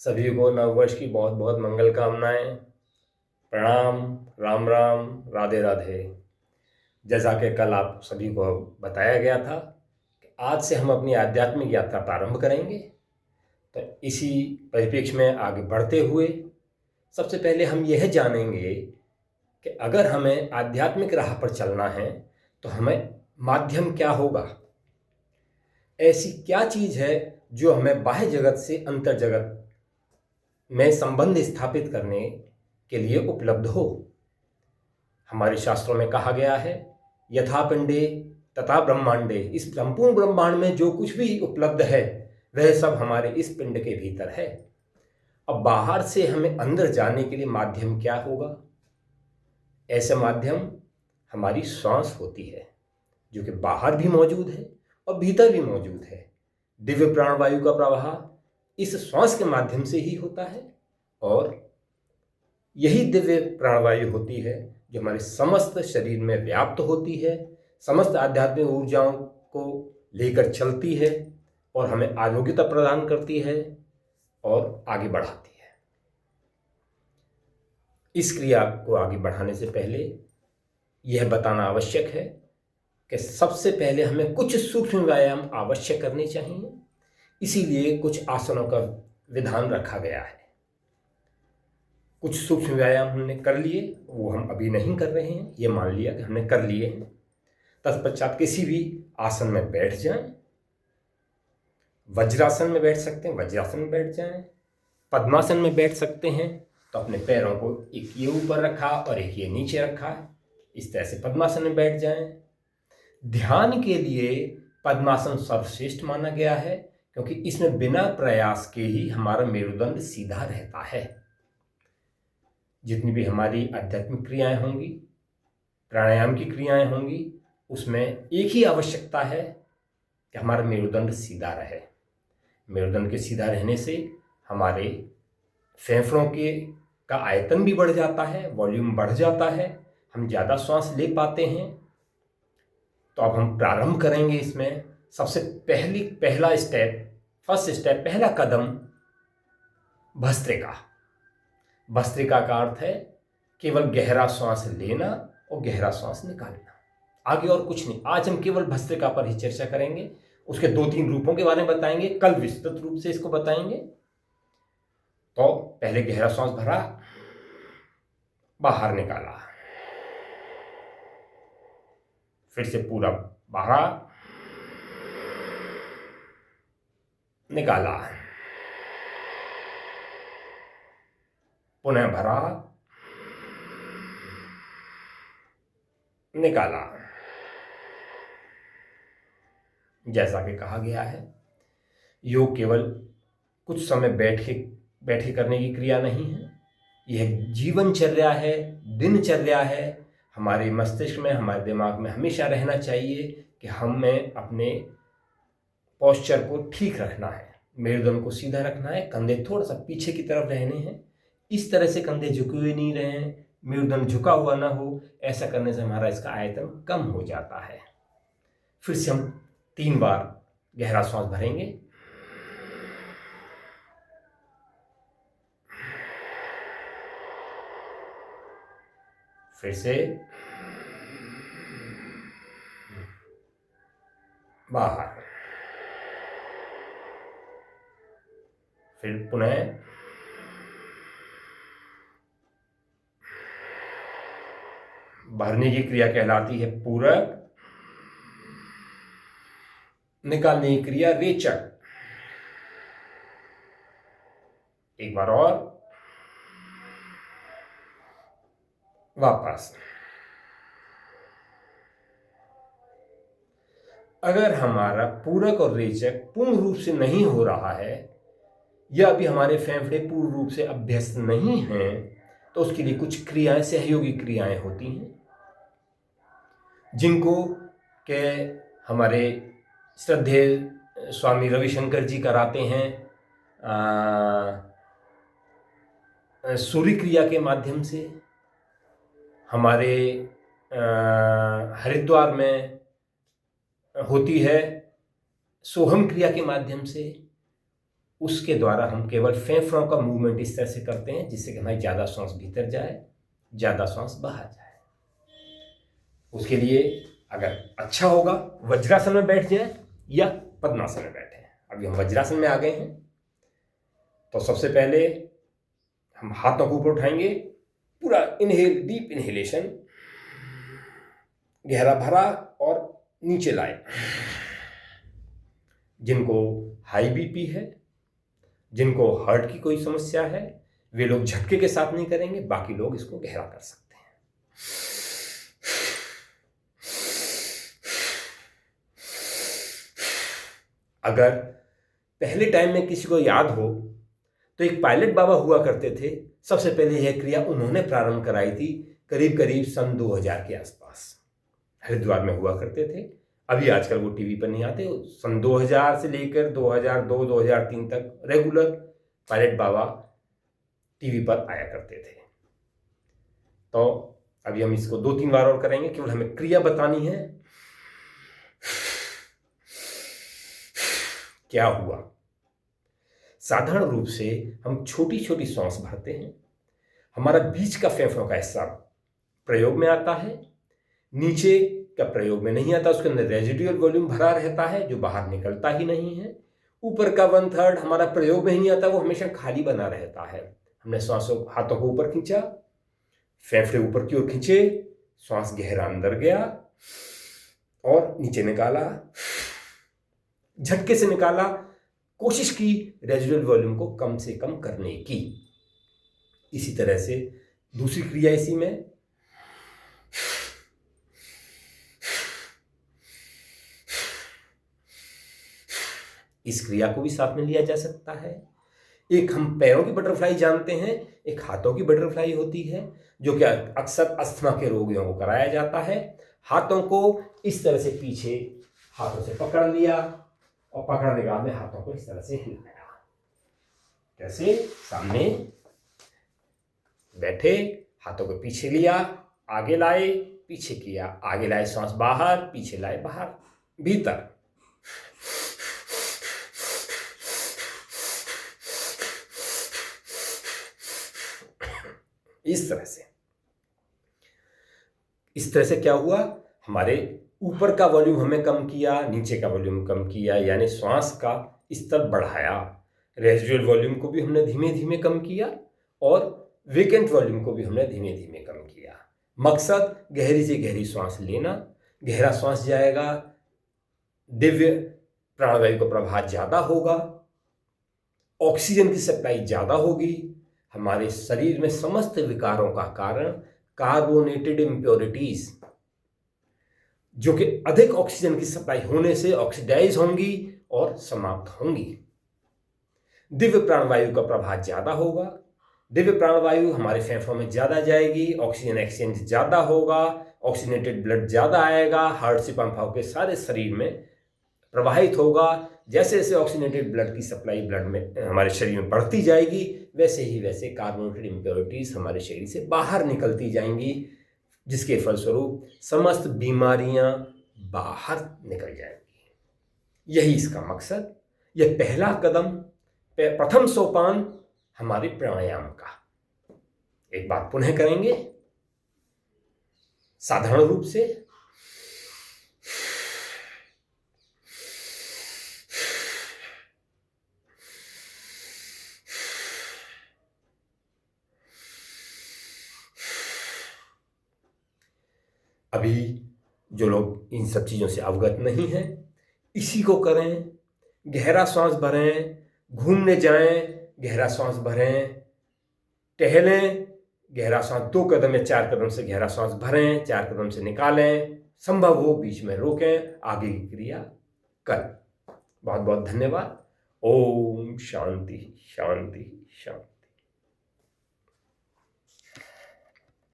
सभी को नववर्ष की बहुत बहुत मंगल कामनाएं। प्रणाम, राम राम, राधे राधे। जैसा कि कल आप सभी को बताया गया था कि आज से हम अपनी आध्यात्मिक यात्रा प्रारंभ करेंगे। तो इसी परिप्रेक्ष्य में आगे बढ़ते हुए सबसे पहले हम यह जानेंगे कि अगर हमें आध्यात्मिक राह पर चलना है तो हमें माध्यम क्या होगा। ऐसी क्या चीज़ है जो हमें बाह्य जगत से अंतर जगत में संबंध स्थापित करने के लिए उपलब्ध हो। हमारे शास्त्रों में कहा गया है, यथा पिंडे तथा ब्रह्मांडे, इस संपूर्ण ब्रह्मांड में जो कुछ भी उपलब्ध है वह सब हमारे इस पिंड के भीतर है। अब बाहर से हमें अंदर जाने के लिए माध्यम क्या होगा। ऐसे माध्यम हमारी श्वास होती है, जो कि बाहर भी मौजूद है और भीतर भी मौजूद है। दिव्य प्राणवायु का प्रवाह इस श्वास के माध्यम से ही होता है और यही दिव्य प्राणवायु होती है जो हमारे समस्त शरीर में व्याप्त होती है, समस्त आध्यात्मिक ऊर्जाओं को लेकर चलती है और हमें आरोग्यता प्रदान करती है और आगे बढ़ाती है। इस क्रिया को आगे बढ़ाने से पहले यह बताना आवश्यक है कि सबसे पहले हमें कुछ सूक्ष्म व्यायाम आवश्यक करने चाहिए। इसीलिए कुछ आसनों का विधान रखा गया है। कुछ सूक्ष्म व्यायाम हमने कर लिए, वो हम अभी नहीं कर रहे हैं, ये मान लिया कि हमने कर लिए हैं। तत्पश्चात किसी भी आसन में बैठ जाएं। वज्रासन में बैठ सकते हैं, वज्रासन में बैठ जाएं। पद्मासन में बैठ सकते हैं तो अपने पैरों को एक ये ऊपर रखा और एक ये नीचे रखा, इस तरह से पद्मासन में बैठ जाएं। ध्यान के लिए पद्मासन सर्वश्रेष्ठ माना गया है, क्योंकि इसमें बिना प्रयास के ही हमारा मेरुदंड सीधा रहता है। जितनी भी हमारी आध्यात्मिक क्रियाएं होंगी, प्राणायाम की क्रियाएं होंगी, उसमें एक ही आवश्यकता है कि हमारा मेरुदंड सीधा रहे। मेरुदंड के सीधा रहने से हमारे फेफड़ों का आयतन भी बढ़ जाता है, वॉल्यूम बढ़ जाता है, हम ज़्यादा श्वास ले पाते हैं। तो अब हम प्रारंभ करेंगे इसमें। सबसे फर्स्ट स्टेप, पहला कदम भस्त्रिका। भस्त्रिका का अर्थ है केवल गहरा श्वास लेना और गहरा श्वास निकालना, आगे और कुछ नहीं। आज हम केवल भस्त्रिका पर ही चर्चा करेंगे। उसके 2-3 रूपों के बारे में बताएंगे, कल विस्तृत रूप से इसको बताएंगे। तो पहले गहरा श्वास भरा, बाहर निकाला, फिर से पूरा भरा, निकाला, पुनः भरा, निकाला। जैसा कि कहा गया है, योग केवल कुछ समय बैठे करने की क्रिया नहीं है, यह जीवनचर्या है, दिनचर्या है। हमारे मस्तिष्क में, हमारे दिमाग में हमेशा रहना चाहिए कि हमें अपने पोस्चर को ठीक रखना है, मेरुदंड को सीधा रखना है, कंधे थोड़ा सा पीछे की तरफ रहने हैं। इस तरह से कंधे झुके हुए नहीं रहे, मेरुदंड झुका हुआ ना हो। ऐसा करने से हमारा इसका आयतन कम हो जाता है। फिर से हम 3 बार गहरा श्वास भरेंगे, फिर से बाहर, फिर पुनः भरने की क्रिया कहलाती है पूरक, निकालने की क्रिया रेचक। एक बार और, वापस। अगर हमारा पूरक और रेचक पूर्ण रूप से नहीं हो रहा है या अभी हमारे फेफड़े पूर्ण रूप से अभ्यस्त नहीं हैं, तो उसके लिए कुछ क्रियाएं, सहयोगी क्रियाएं होती हैं, जिनको के हमारे श्रद्धेय स्वामी रविशंकर जी कराते हैं सूर्य क्रिया के माध्यम से। हमारे हरिद्वार में होती है सोहम क्रिया के माध्यम से। उसके द्वारा हम केवल फेफड़ों का मूवमेंट इस तरह से करते हैं जिससे कि हमारी ज़्यादा श्वास भीतर जाए, ज़्यादा श्वास बाहर जाए। उसके लिए अगर अच्छा होगा वज्रासन में बैठ जाए या पद्मासन में बैठे। अभी हम वज्रासन में आ गए हैं, तो सबसे पहले हम हाथों को ऊपर उठाएंगे, पूरा इनहेल, डीप इनहेलेशन, गहरा भरा और नीचे लाए। जिनको हाई बीपी है, जिनको हार्ट की कोई समस्या है, वे लोग झटके के साथ नहीं करेंगे, बाकी लोग इसको गहरा कर सकते हैं। अगर पहले टाइम में किसी को याद हो तो एक पायलट बाबा हुआ करते थे, सबसे पहले यह क्रिया उन्होंने प्रारंभ कराई थी करीब करीब सन 2000 के आसपास, हरिद्वार में हुआ करते थे। अभी आजकल वो टीवी पर नहीं आते। सन 2000 से लेकर 2002-2003 तक रेगुलर पायलट बाबा टीवी पर आया करते थे। तो अभी हम इसको 2-3 बार और करेंगे, केवल हमें क्रिया बतानी है। क्या हुआ? साधारण रूप से हम छोटी छोटी सांस भरते हैं। हमारा बीच का फेफड़ों का हिस्सा प्रयोग में आता है, नीचे का प्रयोग में नहीं आता, उसके अंदर रेजिडुअल वॉल्यूम भरा रहता है जो बाहर निकलता ही नहीं है। ऊपर का 1/3 हमारा प्रयोग में ही नहीं आता, वो हमेशा खाली बना रहता है। हमने सांसों हाथों को ऊपर खींचा, फेफड़े ऊपर की ओर खींचे, श्वास गहरा अंदर गया और नीचे निकाला, झटके से निकाला, कोशिश की रेजिडुअल वॉल्यूम को कम से कम करने की। इसी तरह से दूसरी क्रिया इसी में, इस क्रिया को भी साथ में लिया जा सकता है। एक हम पैरों की बटरफ्लाई जानते हैं, एक हाथों की बटरफ्लाई होती है जो कि अक्सर अस्थमा के रोगियों को कराया जाता है। हाथों को इस तरह से पीछे हाथों से पकड़ लिया और पकड़ने के बाद में हाथों को इस तरह से हिलाया, जैसे सामने बैठे, हाथों को पीछे लिया, आगे लाए, पीछे किया, आगे लाए, सांस बाहर, पीछे लाए, बाहर, भीतर। इस तरह से क्या हुआ? हमारे ऊपर का वॉल्यूम हमें कम किया, नीचे का वॉल्यूम कम किया, यानी श्वास का स्तर बढ़ाया। रेजिडुअल वॉल्यूम को भी हमने धीमे धीमे कम किया और वेकेंट वॉल्यूम को भी हमने धीमे धीमे कम किया। मकसद गहरी से गहरी श्वास लेना, गहरा श्वास जाएगा, दिव्य प्राणवायु का प्रवाह ज़्यादा होगा, ऑक्सीजन की सप्लाई ज़्यादा होगी। हमारे शरीर में समस्त विकारों का कारण कार्बोनेटेड इम्प्योरिटीज जो कि अधिक ऑक्सीजन की सप्लाई होने से ऑक्सीडाइज होंगी और समाप्त होंगी। दिव्य प्राणवायु का प्रवाह ज़्यादा होगा, दिव्य प्राणवायु हमारे फेफड़ों में ज़्यादा जाएगी, ऑक्सीजन एक्सचेंज ज़्यादा होगा, ऑक्सीजनेटेड ब्लड ज़्यादा आएगा, हार्ट से पंप होकर सारे शरीर में प्रवाहित होगा। जैसे जैसे ऑक्सीजनेटेड ब्लड की सप्लाई ब्लड में हमारे शरीर में बढ़ती जाएगी, वैसे ही वैसे कार्बोनेटेड इम्प्योरिटीज हमारे शरीर से बाहर निकलती जाएंगी, जिसके फलस्वरूप समस्त बीमारियां बाहर निकल जाएंगी। यही इसका मकसद। यह पहला कदम, प्रथम सोपान हमारे प्राणायाम का। एक बात पुनः करेंगे साधारण रूप से। अभी जो लोग इन सब चीज़ों से अवगत नहीं हैं, इसी को करें। गहरा सांस भरें, घूमने जाएं, गहरा सांस भरें, टहलें, गहरा सांस 2 कदम या 4 कदम से गहरा सांस भरें, 4 कदम से निकालें, संभव हो बीच में रोकें, आगे की क्रिया करें। बहुत बहुत धन्यवाद। ओम शांति शांति शांति।